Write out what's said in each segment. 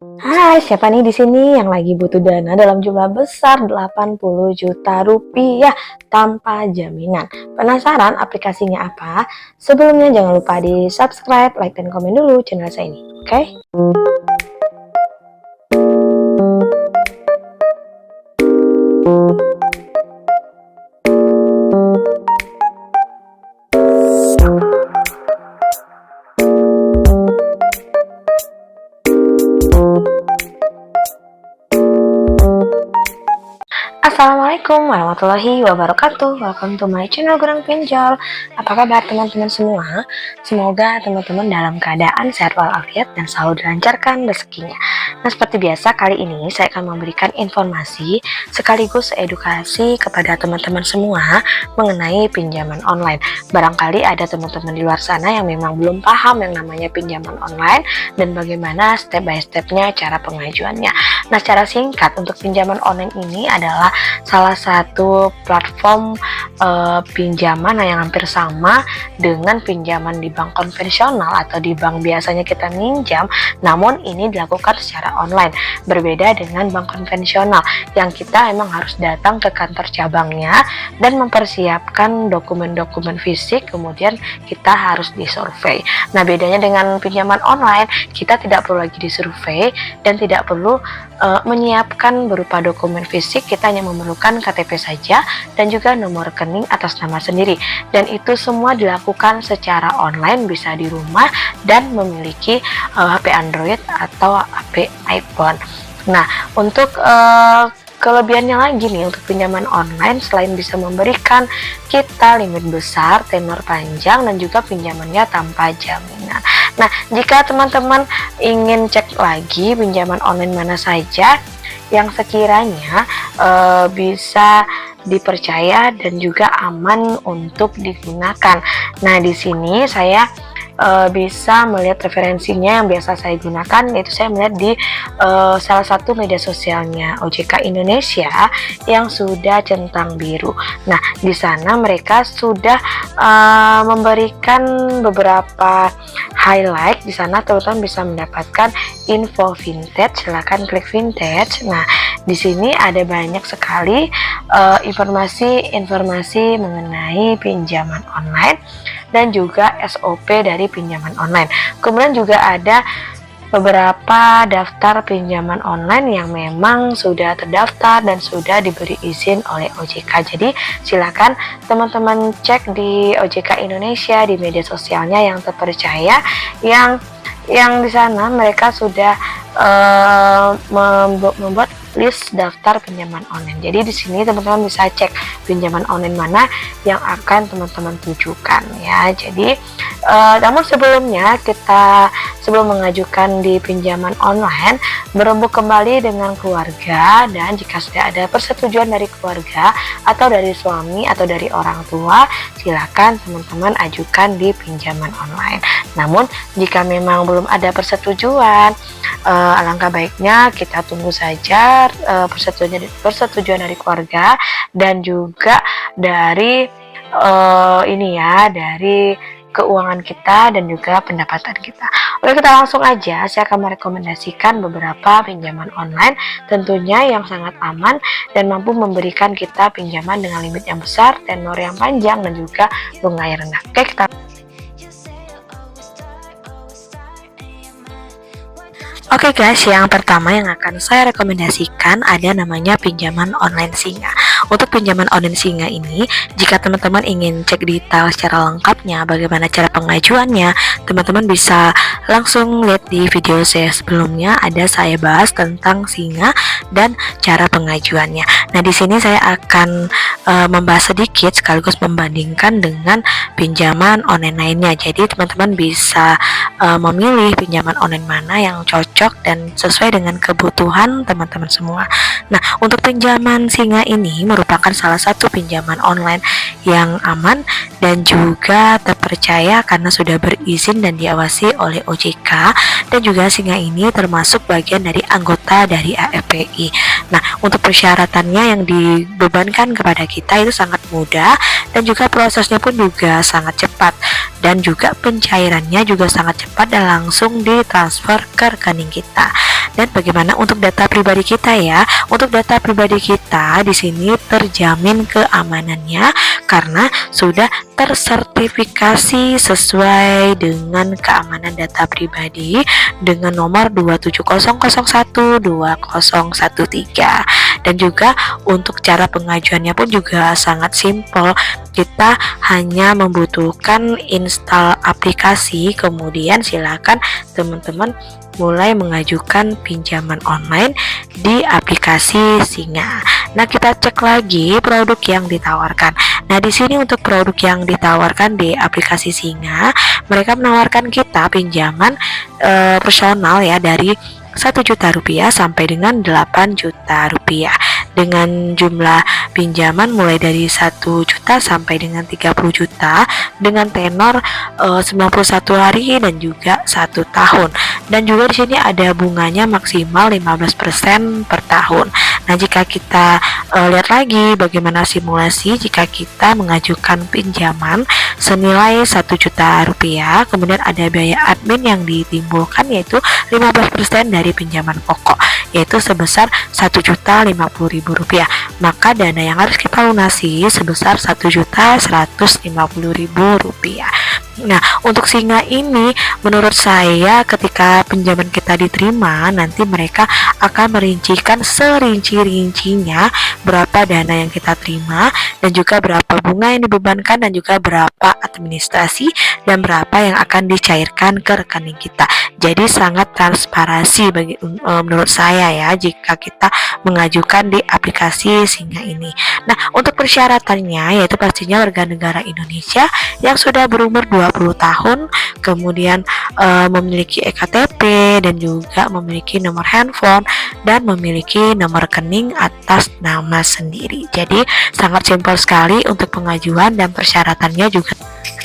Hai, siapa nih di sini yang lagi butuh dana dalam jumlah besar 80 juta rupiah tanpa jaminan? Penasaran aplikasinya apa? Sebelumnya jangan lupa di subscribe, like, dan komen dulu channel saya ini, oke? Assalamualaikum warahmatullahi wabarakatuh. Welcome to my channel Gurang Pinjol. Apa kabar teman-teman semua? Semoga teman-teman dalam keadaan sehat walafiat dan selalu dilancarkan rezekinya. Nah, seperti biasa kali ini saya akan memberikan informasi sekaligus edukasi kepada teman-teman semua mengenai pinjaman online. Barangkali ada teman-teman di luar sana yang memang belum paham yang namanya pinjaman online dan bagaimana step by stepnya cara pengajuannya. Nah, secara singkat untuk pinjaman online ini adalah salah satu platform pinjaman yang hampir sama dengan pinjaman di bank konvensional atau di bank biasanya kita minjam, namun ini dilakukan secara online. Berbeda dengan bank konvensional yang kita emang harus datang ke kantor cabangnya dan mempersiapkan dokumen-dokumen fisik, kemudian kita harus disurvei. Nah, bedanya dengan pinjaman online, kita tidak perlu lagi disurvei dan tidak perlu menyiapkan berupa dokumen fisik. Kita hanya memerlukan KTP saja dan juga nomor rekening atas nama sendiri, dan itu semua dilakukan secara online, bisa di rumah dan memiliki HP Android atau HP iPhone. Nah, untuk kelebihannya lagi nih untuk pinjaman online, selain bisa memberikan kita limit besar, tenor panjang, dan juga pinjamannya tanpa jaminan. Nah, jika teman-teman ingin cek lagi pinjaman online mana saja yang sekiranya bisa dipercaya dan juga aman untuk digunakan. Nah, di sini saya bisa melihat referensinya yang biasa saya gunakan, yaitu saya melihat di salah satu media sosialnya OJK Indonesia yang sudah centang biru. Nah, di sana mereka sudah memberikan beberapa highlight. Di sana teman-teman bisa mendapatkan info vintage. Silahkan klik vintage. Nah, di sini ada banyak sekali informasi-informasi mengenai pinjaman online dan juga SOP dari pinjaman online. Kemudian juga ada beberapa daftar pinjaman online yang memang sudah terdaftar dan sudah diberi izin oleh OJK. Jadi silakan teman-teman cek di OJK Indonesia, di media sosialnya yang terpercaya, yang di sana mereka sudah membuat list daftar pinjaman online. Jadi di sini teman-teman bisa cek pinjaman online mana yang akan teman-teman tujukan ya. Jadi namun sebelumnya sebelum mengajukan di pinjaman online, berembuk kembali dengan keluarga, dan jika sudah ada persetujuan dari keluarga atau dari suami atau dari orang tua, silakan teman-teman ajukan di pinjaman online. Namun jika memang belum ada persetujuan, alangkah baiknya kita tunggu saja persetujuan dari keluarga dan juga dari dari keuangan kita dan juga pendapatan kita. Oke, kita langsung aja. Saya akan merekomendasikan beberapa pinjaman online tentunya yang sangat aman dan mampu memberikan kita pinjaman dengan limit yang besar, tenor yang panjang, dan juga bunga yang rendah. Oke, kita Oke guys, yang pertama yang akan saya rekomendasikan ada namanya pinjaman online Singa. Untuk pinjaman online Singa ini, jika teman-teman ingin cek detail secara lengkapnya bagaimana cara pengajuannya, teman-teman bisa langsung lihat di video saya sebelumnya, ada saya bahas tentang Singa dan cara pengajuannya. Nah, di sini saya akan membahas sedikit sekaligus membandingkan dengan pinjaman online lainnya. Jadi teman-teman bisa memilih pinjaman online mana yang cocok dan sesuai dengan kebutuhan teman-teman semua. Nah, untuk pinjaman Singa ini merupakan salah satu pinjaman online yang aman dan juga terpercaya karena sudah berizin dan diawasi oleh OJK, dan juga Singa ini termasuk bagian dari anggota dari AFPI. Nah, untuk persyaratannya yang dibebankan kepada kita itu sangat mudah dan juga prosesnya pun juga sangat cepat. dan juga pencairannya juga sangat cepat dan langsung ditransfer ke rekening kita. Dan bagaimana untuk data pribadi kita ya? Untuk data pribadi kita di sini terjamin keamanannya karena sudah tersertifikasi sesuai dengan keamanan data pribadi dengan nomor 270012013. Dan juga untuk cara pengajuannya pun juga sangat simpel. Kita hanya membutuhkan install aplikasi, kemudian silakan teman-teman mulai mengajukan pinjaman online di aplikasi Singa. Nah, kita cek lagi produk yang ditawarkan. Nah, di sini untuk produk yang ditawarkan di aplikasi Singa, mereka menawarkan kita pinjaman personal ya dari 1 juta rupiah sampai dengan 8 juta rupiah dengan jumlah pinjaman mulai dari 1 juta sampai dengan 30 juta dengan tenor 91 hari dan juga 1 tahun. Dan juga di sini ada bunganya maksimal 15% per tahun. Nah, jika kita lihat lagi bagaimana simulasi jika kita mengajukan pinjaman senilai 1 juta rupiah, kemudian ada biaya admin yang ditimbulkan yaitu 15% dari pinjaman pokok, yaitu sebesar Rp1.050.000. Maka dana yang harus kita lunasi sebesar Rp1.150.000. Nah, untuk Singa ini menurut saya ketika pinjaman kita diterima, nanti mereka akan merincikan serinci-rincinya berapa dana yang kita terima dan juga berapa bunga yang dibebankan dan juga berapa administrasi dan berapa yang akan dicairkan ke rekening kita. Jadi sangat transparansi menurut saya ya jika kita mengajukan di aplikasi Singa ini. Nah, untuk persyaratannya yaitu pastinya warga negara Indonesia yang sudah berumur 20 tahun, kemudian memiliki EKTP dan juga memiliki nomor handphone dan memiliki nomor rekening atas nama sendiri. Jadi sangat simpel sekali untuk pengajuan dan persyaratannya juga.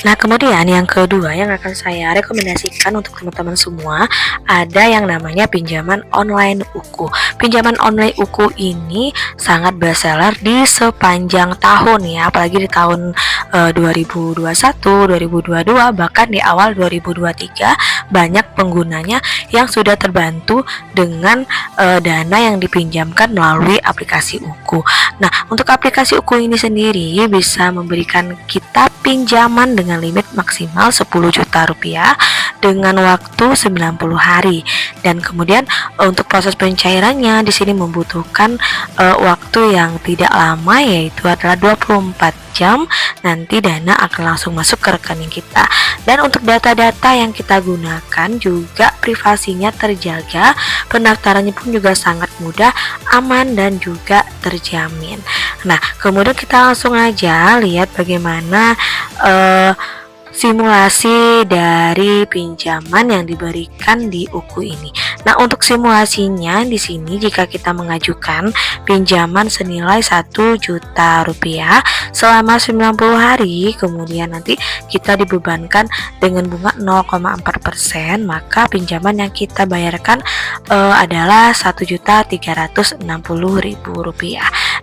Nah, kemudian yang kedua yang akan saya rekomendasikan untuk teman-teman semua ada yang namanya pinjaman online UKU. Pinjaman online UKU ini sangat bestseller di sepanjang tahun ya, apalagi di tahun 2021, 2022, bahkan di awal 2023 banyak penggunanya yang sudah terbantu dengan dana yang dipinjamkan melalui aplikasi UKU. Nah, untuk aplikasi UKU ini sendiri bisa memberikan kita pinjaman dengan limit maksimal 10 juta rupiah dengan waktu 90 hari. Dan kemudian untuk proses pencairannya di sini membutuhkan waktu yang tidak lama yaitu adalah 24 jam. Nanti dana akan langsung masuk ke rekening kita. Dan untuk data-data yang kita gunakan juga privasinya terjaga, pendaftarannya pun juga sangat mudah, aman dan juga terjamin. Nah, kemudian kita langsung aja lihat bagaimana simulasi dari pinjaman yang diberikan di UKU ini. Nah, untuk simulasinya di sini jika kita mengajukan pinjaman senilai 1 juta rupiah selama 90 hari, kemudian nanti kita dibebankan dengan bunga 0,4%, maka pinjaman yang kita bayarkan adalah Rp1.360.000.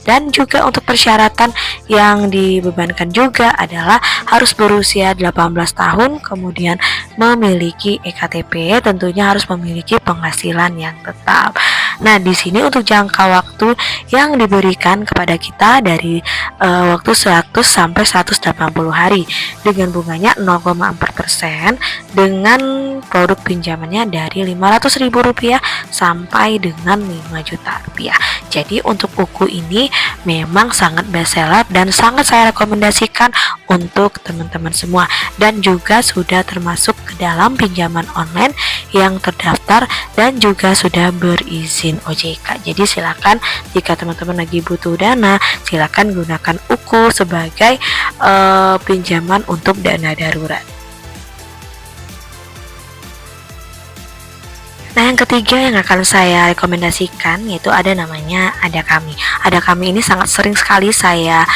Dan juga untuk persyaratan yang dibebankan juga adalah harus berusia 18 tahun, kemudian memiliki EKTP, tentunya harus memiliki penghasilan yang tetap. Nah, di sini untuk jangka waktu yang diberikan kepada kita dari waktu 100 sampai 180 hari dengan bunganya 0,4% dengan produk pinjamannya dari Rp500.000 sampai dengan Rp5 juta. Jadi untuk UKU ini memang sangat bestseller dan sangat saya rekomendasikan untuk teman-teman semua dan juga sudah termasuk ke dalam pinjaman online yang terdaftar dan juga sudah berizin OJK. Jadi silakan jika teman-teman lagi butuh dana, silakan gunakan UKU sebagai pinjaman untuk dana darurat. Nah, yang ketiga yang akan saya rekomendasikan yaitu ada namanya Ada Kami. Ada Kami ini sangat sering sekali saya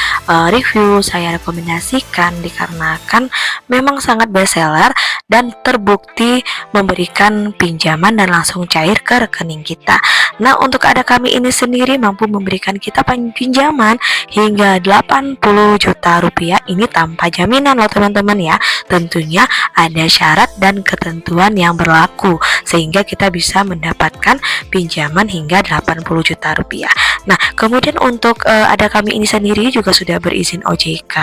review, saya rekomendasikan dikarenakan memang sangat bestseller dan terbukti memberikan pinjaman dan langsung cair ke rekening kita. Nah, untuk Ada Kami ini sendiri mampu memberikan kita pinjaman hingga 80 juta rupiah ini tanpa jaminan loh teman-teman ya. Tentunya ada syarat dan ketentuan yang berlaku sehingga kita bisa mendapatkan pinjaman hingga 80 juta rupiah. Nah, kemudian untuk Ada Kami ini sendiri juga sudah berizin OJK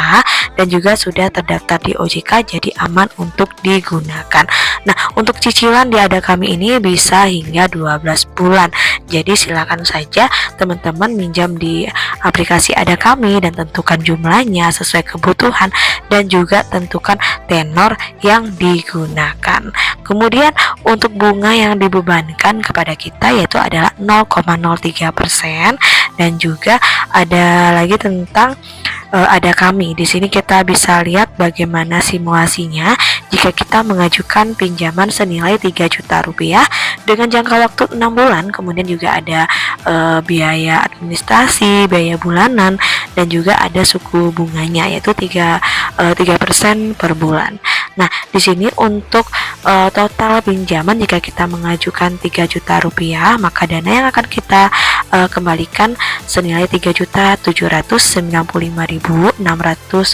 dan juga sudah terdaftar di OJK, jadi aman untuk digunakan. Nah, untuk cicilan di Ada Kami ini bisa hingga 12 bulan. Jadi silakan saja teman-teman minjam di aplikasi Ada Kami dan tentukan jumlahnya sesuai kebutuhan dan juga tentukan tenor yang digunakan. Kemudian untuk bunga yang dibebankan kepada kita yaitu adalah 0,03% dan juga ada lagi tentang Ada Kami. Di sini kita bisa lihat bagaimana simulasinya jika kita mengajukan pinjaman senilai 3 juta rupiah dengan jangka waktu 6 bulan. Kemudian juga ada biaya administrasi, biaya bulanan, dan juga ada suku bunganya yaitu 3% per bulan. Nah, di sini untuk total pinjaman jika kita mengajukan 3 juta rupiah, maka dana yang akan kita kembalikan senilai 3.795.600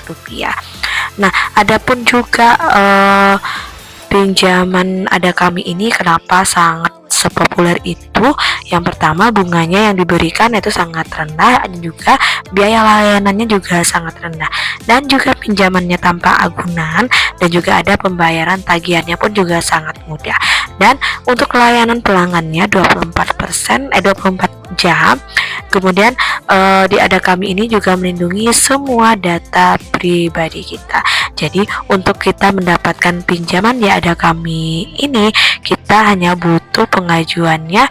rupiah. Nah, adapun juga pinjaman Ada Kami ini kenapa sangat sepopuler itu? Yang pertama, bunganya yang diberikan itu sangat rendah dan juga biaya layanannya juga sangat rendah, dan juga pinjamannya tanpa agunan, dan juga ada pembayaran tagihannya pun juga sangat mudah. Dan untuk layanan pelanggannya 24 jam. Kemudian di Ada Kami ini juga melindungi semua data pribadi kita. Jadi untuk kita mendapatkan pinjaman di Ada Kami ini, kita hanya butuh pengajuannya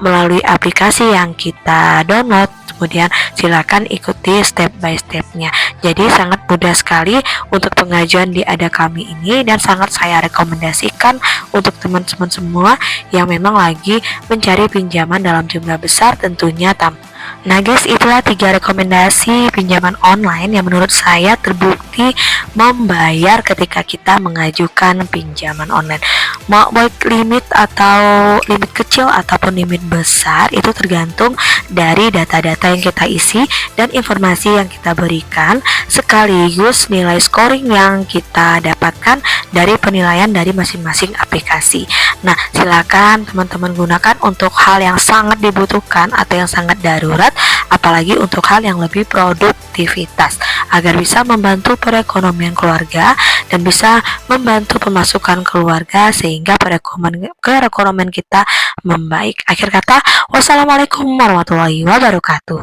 melalui aplikasi yang kita download. Kemudian silakan ikuti step by stepnya. Jadi sangat mudah sekali untuk pengajuan di Ada Kami ini, dan sangat saya rekomendasikan untuk teman-teman semua yang memang lagi mencari pinjaman dalam jumlah besar tentunya. Nah guys, itulah 3 rekomendasi pinjaman online yang menurut saya terbukti membayar ketika kita mengajukan pinjaman online. Mau baik limit atau limit kecil ataupun limit besar, itu tergantung dari data-data yang kita isi dan informasi yang kita berikan, sekaligus nilai scoring yang kita dapatkan dari penilaian dari masing-masing aplikasi. Nah, silakan teman-teman gunakan untuk hal yang sangat dibutuhkan atau yang sangat darurat, apalagi untuk hal yang lebih produktivitas, agar bisa membantu perekonomian keluarga dan bisa membantu pemasukan keluarga sehingga perekonomian kita membaik. Akhir kata, wassalamualaikum warahmatullahi wabarakatuh.